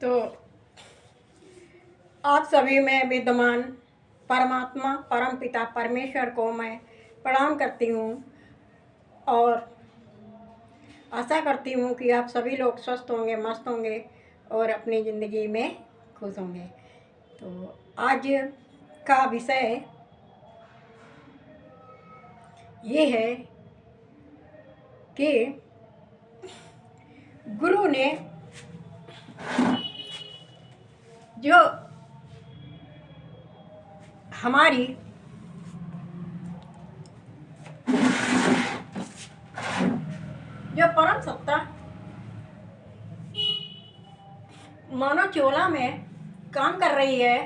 तो आप सभी में विद्यमान परमात्मा परम पिता परमेश्वर को मैं प्रणाम करती हूँ और आशा करती हूँ कि आप सभी लोग स्वस्थ होंगे, मस्त होंगे और अपनी ज़िंदगी में खुश होंगे। तो आज का विषय ये है कि गुरु ने जो हमारी जो परम सत्ता मानव चोला में काम कर रही है,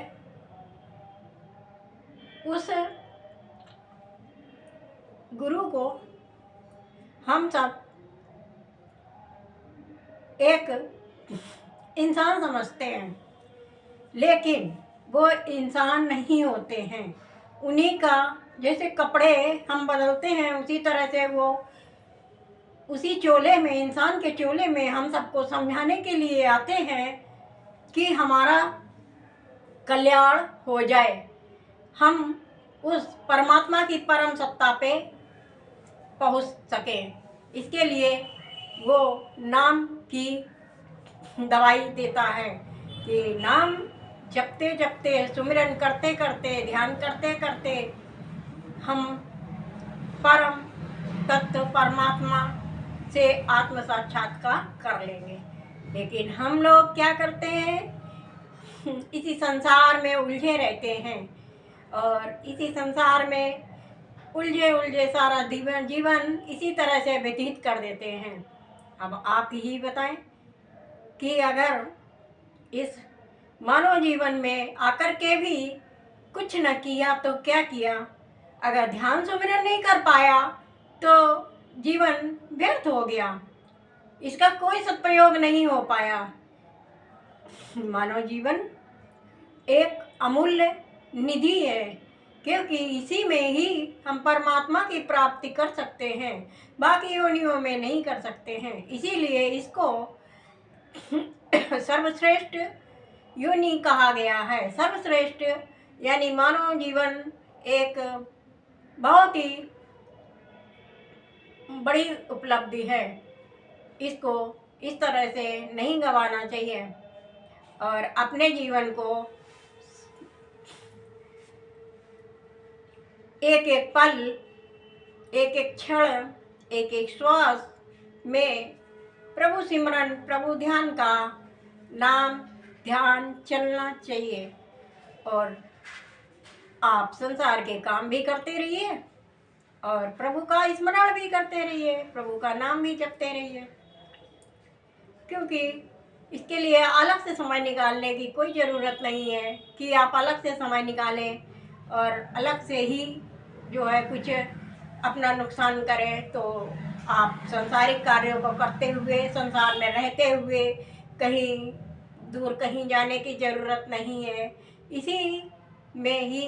उस गुरु को हम सब एक इंसान समझते हैं, लेकिन वो इंसान नहीं होते हैं। उन्हीं का जैसे कपड़े हम बदलते हैं, उसी तरह से वो उसी चोले में, इंसान के चोले में हम सबको समझाने के लिए आते हैं कि हमारा कल्याण हो जाए, हम उस परमात्मा की परम सत्ता पे पहुंच सकें। इसके लिए वो नाम की दवाई देता है कि नाम जपते जपते, सुमिरन करते करते, ध्यान करते करते हम परम तत्व परमात्मा से आत्म साक्षात्कार कर लेंगे। लेकिन हम लोग क्या करते हैं, इसी संसार में उलझे रहते हैं और इसी संसार में उलझे उलझे सारा जीवन इसी तरह से व्यतीत कर देते हैं। अब आप ही बताएं कि अगर इस मानव जीवन में आकर के भी कुछ न किया तो क्या किया? अगर ध्यान सुमिरन नहीं कर पाया तो जीवन व्यर्थ हो गया, इसका कोई सदुपयोग नहीं हो पाया। मानव जीवन एक अमूल्य निधि है, क्योंकि इसी में ही हम परमात्मा की प्राप्ति कर सकते हैं, बाकी योनियों में नहीं कर सकते हैं। इसीलिए इसको सर्वश्रेष्ठ योनि कहा गया है। सर्वश्रेष्ठ यानी मानव जीवन एक बहुत ही बड़ी उपलब्धि है, इसको इस तरह से नहीं गंवाना चाहिए और अपने जीवन को एक एक पल, एक एक क्षण, एक एक श्वास में प्रभु सिमरन, प्रभु ध्यान का नाम ध्यान चलना चाहिए। और आप संसार के काम भी करते रहिए और प्रभु का स्मरण भी करते रहिए, प्रभु का नाम भी जपते रहिए, क्योंकि इसके लिए अलग से समय निकालने की कोई ज़रूरत नहीं है कि आप अलग से समय निकालें और अलग से ही जो है कुछ अपना नुकसान करें। तो आप सांसारिक कार्यों को करते हुए, संसार में रहते हुए कहीं दूर कहीं जाने की ज़रूरत नहीं है। इसी में ही,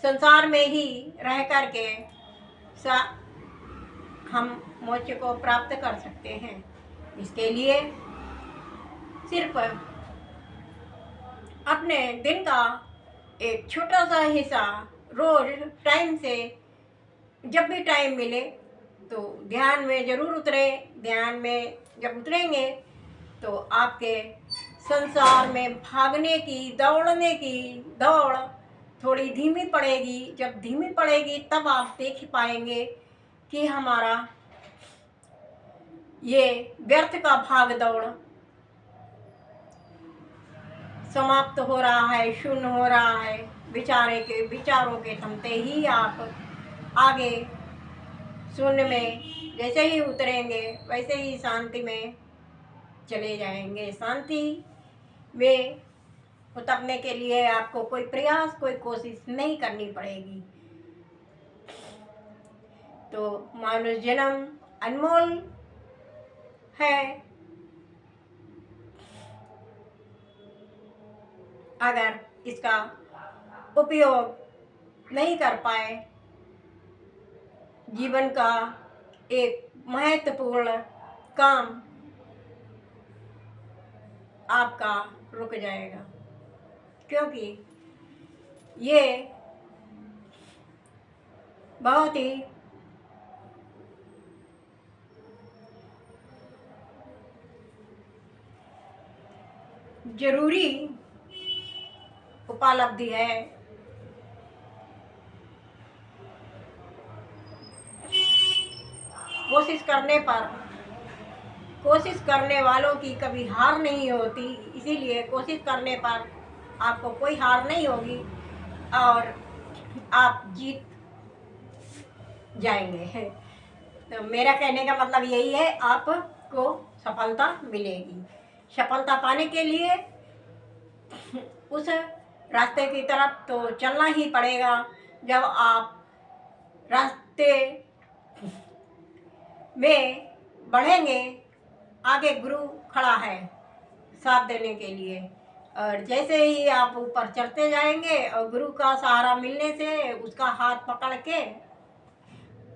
संसार में ही रह कर के हम मोक्ष को प्राप्त कर सकते हैं। इसके लिए सिर्फ अपने दिन का एक छोटा सा हिस्सा रोज टाइम से, जब भी टाइम मिले तो ध्यान में ज़रूर उतरे। ध्यान में जब उतरेंगे तो आपके संसार में भागने की, दौड़ने की दौड़ थोड़ी धीमी पड़ेगी। जब धीमी पड़ेगी तब आप देख पाएंगे कि हमारा ये व्यर्थ का भाग दौड़ समाप्त हो रहा है, शून्य हो रहा है। विचारों के थमते ही आप आगे शून्य में जैसे ही उतरेंगे वैसे ही शांति में चले जाएंगे। शांति में उतरने के लिए आपको कोई प्रयास, कोई कोशिश नहीं करनी पड़ेगी। तो मानव जन्म अनमोल है। अगर इसका उपयोग नहीं कर पाए जीवन का एक महत्वपूर्ण काम आपका रुक जाएगा, क्योंकि ये बहुत ही जरूरी उपलब्धि है। कोशिश करने वालों की कभी हार नहीं होती, इसीलिए कोशिश करने पर आपको कोई हार नहीं होगी और आप जीत जाएंगे। तो मेरा कहने का मतलब यही है, आपको सफलता मिलेगी। सफलता पाने के लिए उस रास्ते की तरफ तो चलना ही पड़ेगा। जब आप रास्ते में बढ़ेंगे, आगे गुरु खड़ा है साथ देने के लिए, और जैसे ही आप ऊपर चढ़ते जाएंगे और गुरु का सहारा मिलने से उसका हाथ पकड़ के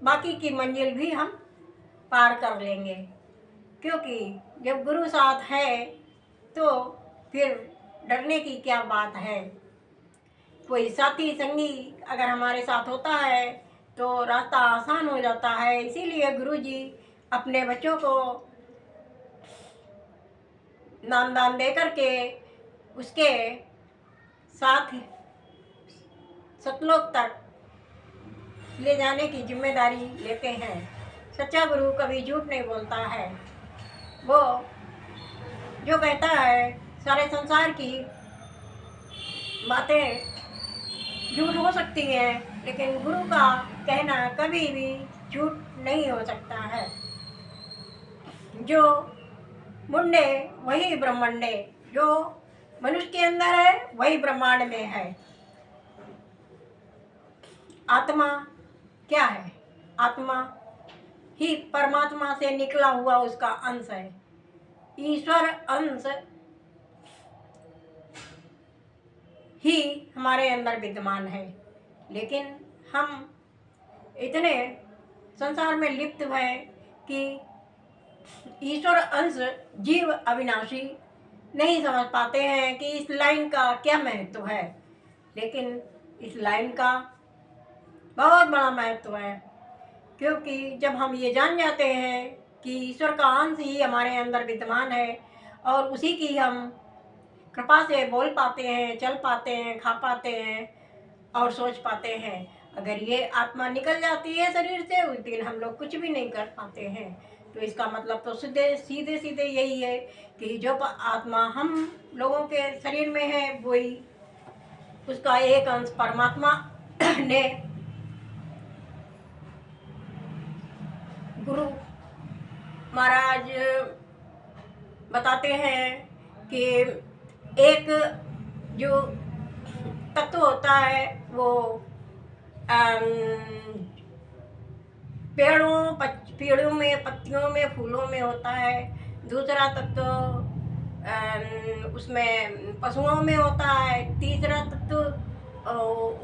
बाकी की मंजिल भी हम पार कर लेंगे। क्योंकि जब गुरु साथ है तो फिर डरने की क्या बात है। कोई साथी संगी अगर हमारे साथ होता है तो रास्ता आसान हो जाता है। इसीलिए गुरुजी अपने बच्चों को नामदान दे करके उसके साथ सतलोक तक ले जाने की जिम्मेदारी लेते हैं। सच्चा गुरु कभी झूठ नहीं बोलता है। वो जो कहता है, सारे संसार की बातें झूठ हो सकती हैं, लेकिन गुरु का कहना कभी भी झूठ नहीं हो सकता है। जो मुंडे वही ब्रह्मांडे, जो मनुष्य के अंदर है वही ब्रह्मांड में है। आत्मा क्या है? आत्मा ही परमात्मा से निकला हुआ उसका अंश है। ईश्वर अंश ही हमारे अंदर विद्यमान है, लेकिन हम इतने संसार में लिप्त हैं कि ईश्वर अंश जीव अविनाशी नहीं समझ पाते हैं कि इस लाइन का क्या महत्व है। लेकिन इस लाइन का बहुत बड़ा महत्व है, क्योंकि जब हम ये जान जाते हैं कि ईश्वर का अंश ही हमारे अंदर विद्यमान है और उसी की हम कृपा से बोल पाते हैं, चल पाते हैं, खा पाते हैं और सोच पाते हैं। अगर ये आत्मा निकल जाती है शरीर से, उस दिन हम लोग कुछ भी नहीं कर पाते हैं। तो इसका मतलब तो सीधे सीधे यही है कि जो आत्मा हम लोगों के शरीर में है, वही उसका एक अंश परमात्मा ने गुरु महाराज बताते हैं कि एक जो तत्व होता है वो पेड़ों में, पत्तियों में, फूलों में होता है। दूसरा तत्व उसमें पशुओं में होता है। तीसरा तत्व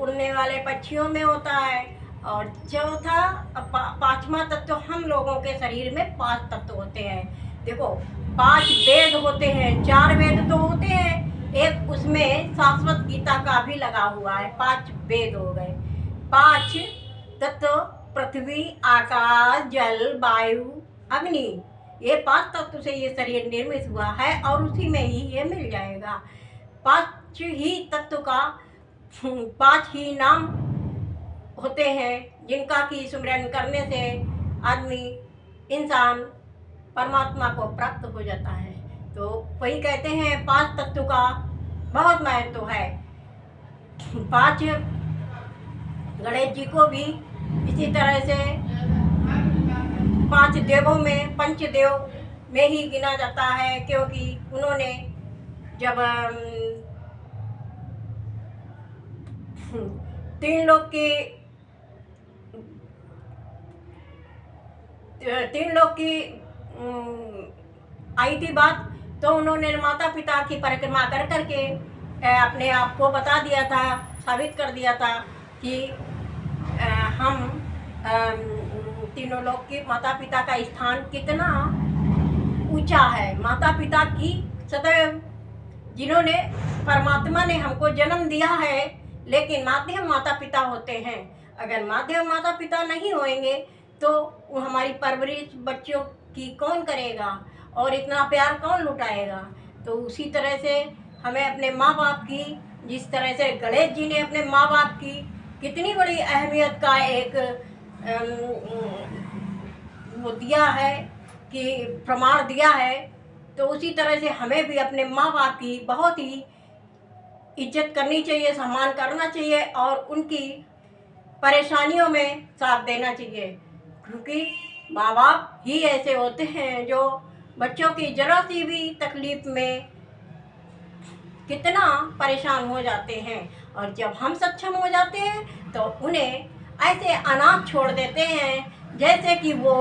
उड़ने वाले पक्षियों में होता है। और चौथा पांचवा तत्व हम लोगों के शरीर में 5 तत्व होते हैं। देखो 5 वेद होते हैं, 4 वेद तो होते हैं, एक उसमें शाश्वत गीता का भी लगा हुआ है। 5 वेद हो गए। 5 तत्व पृथ्वी, आकाश, जल, वायु, अग्नि, ये 5 तत्व से ये शरीर निर्मित हुआ है और उसी में ही ये मिल जाएगा। 5 ही तत्व का 5 ही नाम होते हैं, जिनका की सुमिरन करने से आदमी, इंसान परमात्मा को प्राप्त हो जाता है। तो वही कहते हैं 5 तत्व का बहुत महत्व है। 5 गणेश जी को भी इसी तरह से 5 देवों में, पंचदेव में ही गिना जाता है, क्योंकि उन्होंने जब 3 लोग की आई थी बात, तो उन्होंने माता पिता की परिक्रमा कर करके अपने आप को बता दिया था, साबित कर दिया था कि हम तीनों लोग के माता पिता का स्थान कितना ऊंचा है। माता पिता की सदैव, जिन्होंने, परमात्मा ने हमको जन्म दिया है, लेकिन माध्यम माता पिता होते हैं। अगर माध्यम माता पिता नहीं होंगे तो वो हमारी परवरिश बच्चों की कौन करेगा और इतना प्यार कौन लुटाएगा। तो उसी तरह से हमें अपने माँ बाप की, जिस तरह से गणेश जी ने अपने माँ बाप की कितनी बड़ी अहमियत का एक वो दिया है, कि प्रमाण दिया है, तो उसी तरह से हमें भी अपने माँ बाप की बहुत ही इज्जत करनी चाहिए, सम्मान करना चाहिए और उनकी परेशानियों में साथ देना चाहिए। क्योंकि माँ बाप ही ऐसे होते हैं जो बच्चों की जरा सी भी तकलीफ में कितना परेशान हो जाते हैं, और जब हम सक्षम हो जाते हैं तो उन्हें ऐसे अनाथ छोड़ देते हैं जैसे कि वो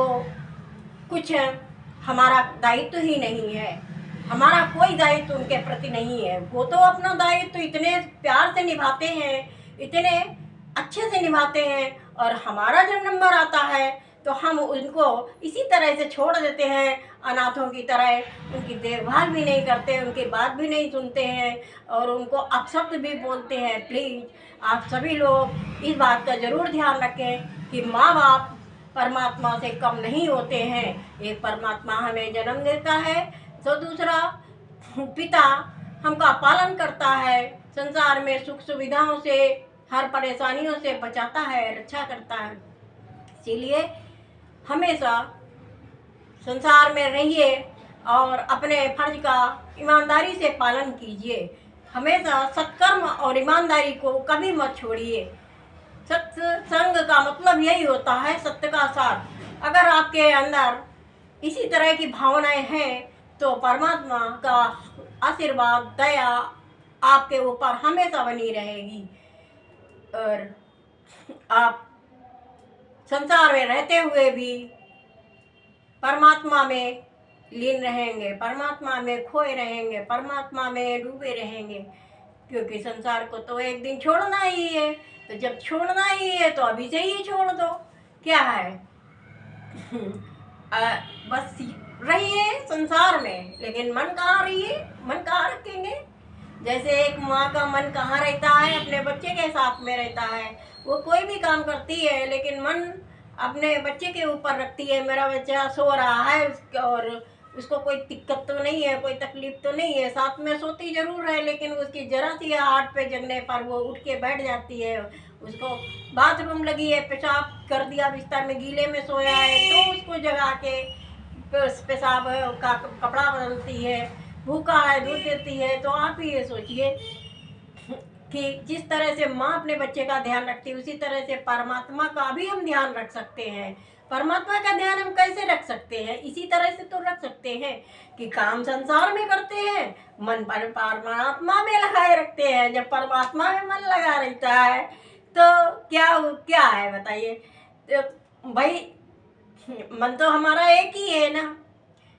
कुछ हमारा दायित्व ही नहीं है, हमारा कोई दायित्व उनके प्रति नहीं है। वो तो अपना दायित्व इतने प्यार से निभाते हैं, इतने अच्छे से निभाते हैं, और हमारा जब नंबर आता है तो हम उनको इसी तरह से छोड़ देते हैं, अनाथों की तरह। उनकी देखभाल भी नहीं करते, उनकी बात भी नहीं सुनते हैं और उनको अपशब्द भी बोलते हैं। प्लीज़ आप सभी लोग इस बात का ज़रूर ध्यान रखें कि माँ बाप परमात्मा से कम नहीं होते हैं। एक परमात्मा हमें जन्म देता है तो दूसरा पिता हमका पालन करता है, संसार में सुख सुविधाओं से, हर परेशानियों से बचाता है, रक्षा करता है। इसीलिए हमेशा संसार में रहिए और अपने फर्ज का ईमानदारी से पालन कीजिए। हमेशा सत्कर्म और ईमानदारी को कभी मत छोड़िए। सत्संग का मतलब यही होता है, सत्य का साथ। अगर आपके अंदर इसी तरह की भावनाएं हैं तो परमात्मा का आशीर्वाद, दया आपके ऊपर हमेशा बनी रहेगी और आप संसार में रहते हुए भी परमात्मा में लीन रहेंगे, परमात्मा में खोए रहेंगे, परमात्मा में डूबे रहेंगे। क्योंकि संसार को तो एक दिन छोड़ना ही है, तो जब छोड़ना ही है तो अभी से ही छोड़ दो। क्या है बस रहिए संसार में, लेकिन मन कहाँ रहिए, मन कहाँ रखेंगे। जैसे एक माँ का मन कहाँ रहता है, अपने बच्चे के साथ में रहता है। वो कोई भी काम करती है लेकिन मन अपने बच्चे के ऊपर रखती है। मेरा बच्चा सो रहा है और उसको कोई दिक्कत तो नहीं है, कोई तकलीफ तो नहीं है, साथ में सोती ज़रूर है, लेकिन उसकी ज़रा सी हाथ पे जगने पर वो उठ के बैठ जाती है। उसको बाथरूम लगी है, पेशाब कर दिया, बिस्तर में गीले में सोया है तो उसको जगा के पेशाब का कपड़ा बदलती है। भूखा है, दूध देती है। तो आप ही ये सोचिए कि जिस तरह से माँ अपने बच्चे का ध्यान रखती है, उसी तरह से परमात्मा का भी हम ध्यान रख सकते हैं। परमात्मा का ध्यान हम कैसे रख सकते हैं? इसी तरह से तो रख सकते हैं कि काम संसार में करते हैं, मन पर परमात्मा में लगाए रखते हैं। जब परमात्मा में मन लगा रहता है तो क्या है बताइए। तो भाई मन तो हमारा एक ही है ना,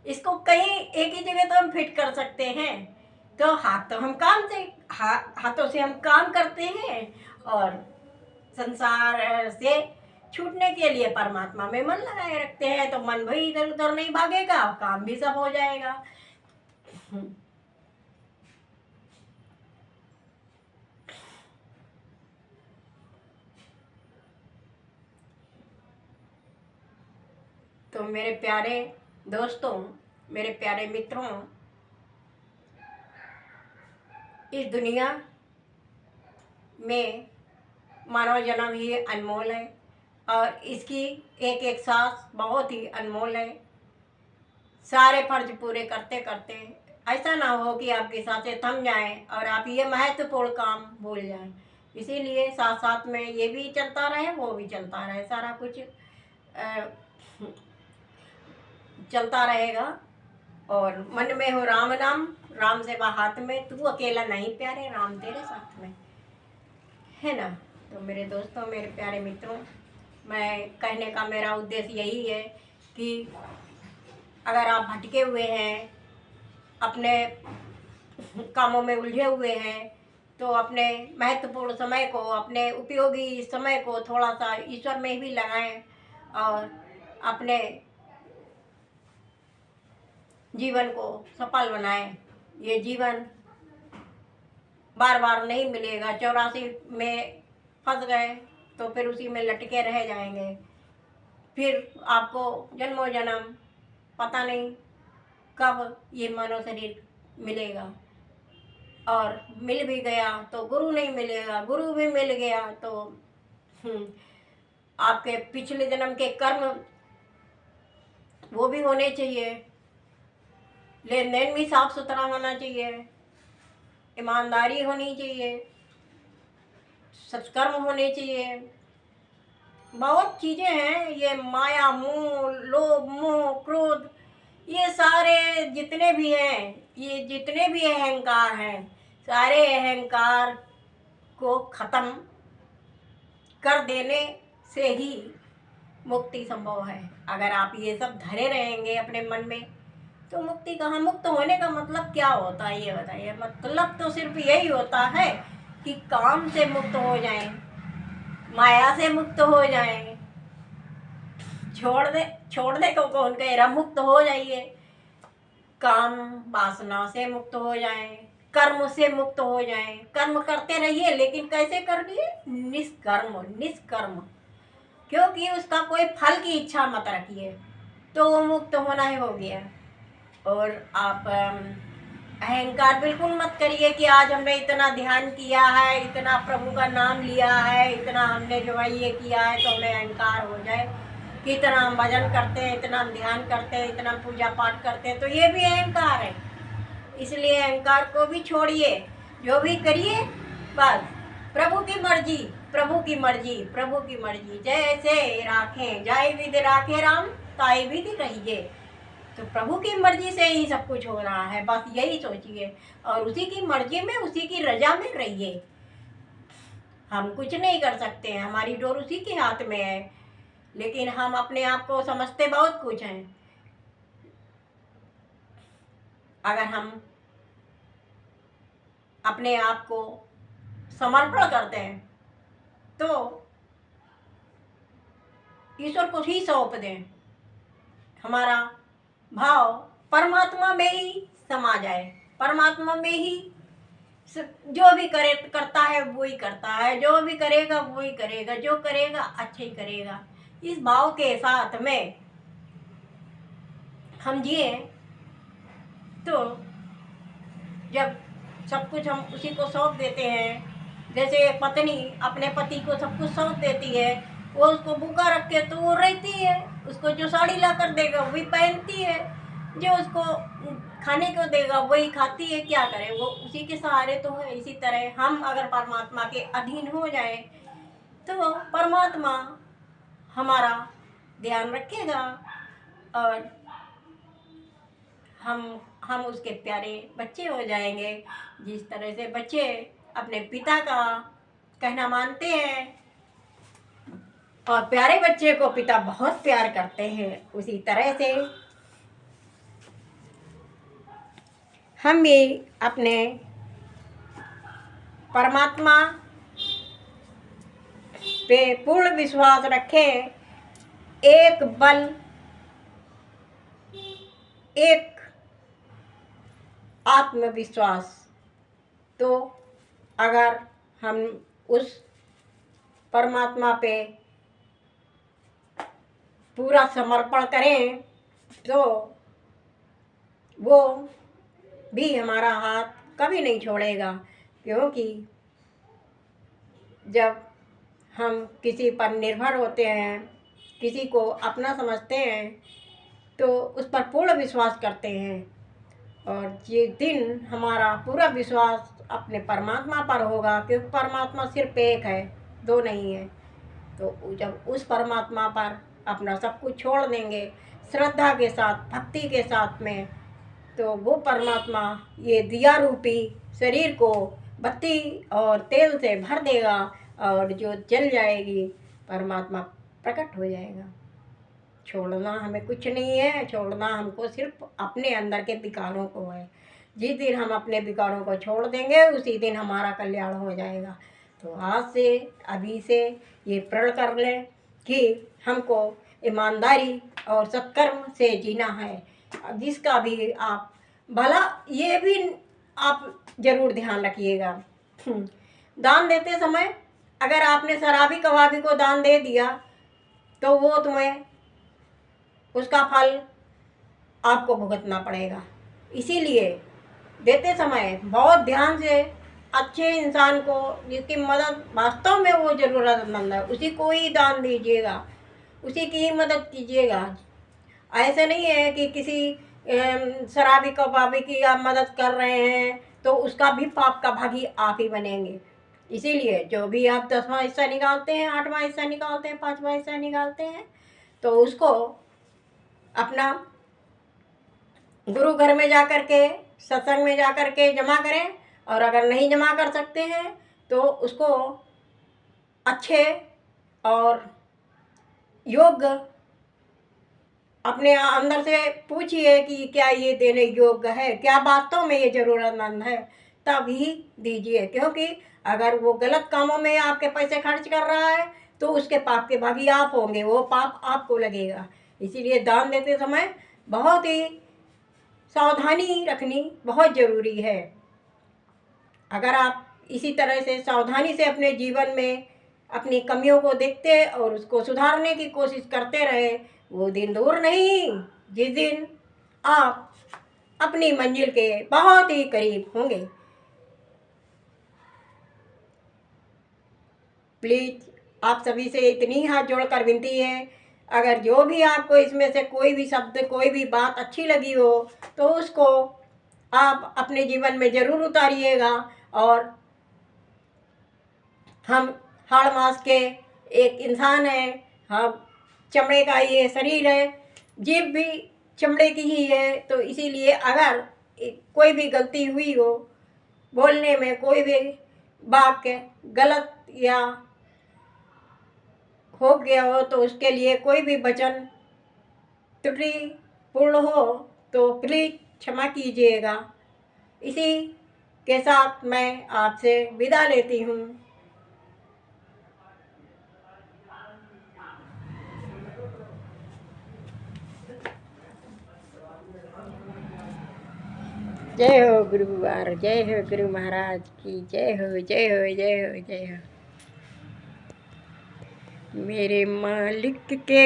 इसको कहीं एक ही जगह तो हम फिट कर सकते हैं। तो हाथ तो हम काम से हाथों से हम काम करते हैं और संसार से छूटने के लिए परमात्मा में मन लगाए रखते हैं। तो मन भी इधर उधर नहीं भागेगा, काम भी सब हो जाएगा। तो मेरे प्यारे दोस्तों, मेरे प्यारे मित्रों, इस दुनिया में मानव जन्म ही अनमोल है और इसकी एक एक सांस बहुत ही अनमोल है। सारे फर्ज पूरे करते करते ऐसा ना हो कि आपकी सांसें थम जाएं और आप ये महत्वपूर्ण काम भूल जाएं। इसीलिए साथ साथ में ये भी चलता रहे, वो भी चलता रहे, सारा कुछ चलता रहेगा। और मन में हो राम नाम, राम सेवा हाथ में, तू अकेला नहीं प्यारे, राम तेरे साथ में, है ना। तो मेरे दोस्तों, मेरे प्यारे मित्रों, मैं कहने का मेरा उद्देश्य यही है कि अगर आप भटके हुए हैं, अपने कामों में उलझे हुए हैं, तो अपने महत्वपूर्ण समय को, अपने उपयोगी समय को थोड़ा सा ईश्वर में भी लगाएं और अपने जीवन को सफल बनाएं। ये जीवन बार बार नहीं मिलेगा। 84 में फंस गए तो फिर उसी में लटके रह जाएंगे। फिर आपको जन्मों जन्म पता नहीं कब ये मानव शरीर मिलेगा, और मिल भी गया तो गुरु नहीं मिलेगा, गुरु भी मिल गया तो आपके पिछले जन्म के कर्म वो भी होने चाहिए। लेन देन भी साफ सुथरा होना चाहिए, ईमानदारी होनी चाहिए, सत्कर्म होने चाहिए। बहुत चीज़ें हैं। ये माया, मोह, लोभ, मोह, क्रोध, ये सारे जितने भी हैं, ये जितने भी अहंकार हैं, सारे अहंकार को ख़त्म कर देने से ही मुक्ति संभव है। अगर आप ये सब धरे रहेंगे अपने मन में तो मुक्ति कहाँ। मुक्त होने का मतलब क्या होता है ये बताइए। मतलब तो सिर्फ यही होता है कि काम से मुक्त हो जाएं, माया से मुक्त हो जाएं। छोड़ दे को कौन कह रहा, मुक्त हो जाइए। काम वासना से मुक्त हो जाएं, कर्म से मुक्त हो जाएं। कर्म करते रहिए, लेकिन कैसे करिए? निष्कर्म, निष्कर्म। क्योंकि उसका कोई फल की इच्छा मत रखिए, तो वो मुक्त होना ही हो गया। और आप अहंकार बिल्कुल मत करिए कि आज हमने इतना ध्यान किया है, इतना प्रभु का नाम लिया है, इतना हमने जो है ये किया है तो हमें अहंकार हो जाए कि इतना हम भजन करते हैं, इतना हम ध्यान करते हैं, इतना पूजा पाठ करते हैं, तो ये भी अहंकार है। इसलिए अहंकार को भी छोड़िए, जो भी करिए बस प्रभु की मर्जी, प्रभु की मर्जी, प्रभु की मर्जी। जैसे राखें जाय विधि राखे राम, ताई विधि रहिए। तो प्रभु की मर्जी से ही सब कुछ हो रहा है, बस यही सोचिए और उसी की मर्जी में, उसी की रजा में रहिए। हम कुछ नहीं कर सकते हैं, हमारी डोर उसी के हाथ में है, लेकिन हम अपने आप को समझते बहुत कुछ हैं। अगर हम अपने आप को समर्पण करते हैं तो ईश्वर को ही सौंप दें, हमारा भाव परमात्मा में ही समा जाए। परमात्मा में ही जो भी करता है वो ही करता है, जो भी करेगा वो ही करेगा, जो करेगा अच्छा ही करेगा। इस भाव के साथ में हम जिए तो जब सब कुछ हम उसी को सौंप देते हैं, जैसे पत्नी अपने पति को सब कुछ सौंप देती है, वो उसको भूखा रख के तो वो रहती है, उसको जो साड़ी ला कर देगा वही पहनती है, जो उसको खाने को देगा वही खाती है। क्या करे, वो उसी के सहारे तो है। इसी तरह हम अगर परमात्मा के अधीन हो जाए तो परमात्मा हमारा ध्यान रखेगा और हम उसके प्यारे बच्चे हो जाएंगे। जिस तरह से बच्चे अपने पिता का कहना मानते हैं और प्यारे बच्चे को पिता बहुत प्यार करते हैं, उसी तरह से हम भी अपने परमात्मा पे पूर्ण विश्वास रखें। एक बल, एक आत्मविश्वास। तो अगर हम उस परमात्मा पे पूरा समर्पण करें तो वो भी हमारा हाथ कभी नहीं छोड़ेगा। क्योंकि जब हम किसी पर निर्भर होते हैं, किसी को अपना समझते हैं, तो उस पर पूर्ण विश्वास करते हैं, और जिस दिन हमारा पूरा विश्वास अपने परमात्मा पर होगा, क्योंकि परमात्मा सिर्फ एक है, दो नहीं है, तो जब उस परमात्मा पर अपना सब कुछ छोड़ देंगे श्रद्धा के साथ, भक्ति के साथ में, तो वो परमात्मा ये दिया रूपी शरीर को बत्ती और तेल से भर देगा और जो जल जाएगी परमात्मा प्रकट हो जाएगा। छोड़ना हमें कुछ नहीं है, छोड़ना हमको सिर्फ अपने अंदर के विकारों को है। जिस दिन हम अपने विकारों को छोड़ देंगे उसी दिन हमारा कल्याण हो जाएगा। तो आज से, अभी से ये प्रण कर लें कि हमको ईमानदारी और सत्कर्म से जीना है। जिसका भी आप भला ये भी आप ज़रूर ध्यान रखिएगा। दान देते समय अगर आपने शराबी कबाबी को दान दे दिया तो वो तुम्हें उसका फल आपको भुगतना पड़ेगा। इसीलिए देते समय बहुत ध्यान से अच्छे इंसान को, जिसकी मदद वास्तव में वो ज़रूरतमंद है, उसी को ही दान दीजिएगा, उसी की ही मदद कीजिएगा। ऐसे नहीं है कि किसी शराबी कबाबी की आप मदद कर रहे हैं तो उसका भी पाप का भागी आप ही बनेंगे। इसीलिए जो भी आप 10वां हिस्सा निकालते हैं, 8वां हिस्सा निकालते हैं, 5वां हिस्सा निकालते हैं, तो उसको अपना गुरु घर में जा कर के, सत्संग में जा कर के जमा करें। और अगर नहीं जमा कर सकते हैं तो उसको अच्छे और योग्य अपने अंदर से पूछिए कि क्या ये देने योग्य है, क्या वास्तव में ये ज़रूरतमंद है, तभी दीजिए। क्योंकि अगर वो गलत कामों में आपके पैसे खर्च कर रहा है तो उसके पाप के भागी आप होंगे, वो पाप आपको लगेगा। इसीलिए दान देते समय बहुत ही सावधानी रखनी बहुत ज़रूरी है। अगर आप इसी तरह से सावधानी से अपने जीवन में अपनी कमियों को देखते और उसको सुधारने की कोशिश करते रहे, वो दिन दूर नहीं जिस दिन आप अपनी मंजिल के बहुत ही करीब होंगे। प्लीज़ आप सभी से इतनी हाथ जोड़कर विनती है, अगर जो भी आपको इसमें से कोई भी शब्द, कोई भी बात अच्छी लगी हो तो उसको आप अपने जीवन में ज़रूर उतारिएगा। और हम हाड़ मास के एक इंसान हैं, हम चमड़े का ये शरीर है, जीभ भी चमड़े की ही है। तो इसीलिए अगर कोई भी गलती हुई हो, बोलने में कोई भी वाक्य गलत या हो गया हो, तो उसके लिए कोई भी वचन त्रुटिपूर्ण हो तो प्लीज़ क्षमा कीजिएगा। इसी के साथ मैं आपसे विदा लेती हूँ। जय हो गुरुवार, जय हो गुरु महाराज की, जय हो जय हो जय हो जय हो। मेरे मालिक के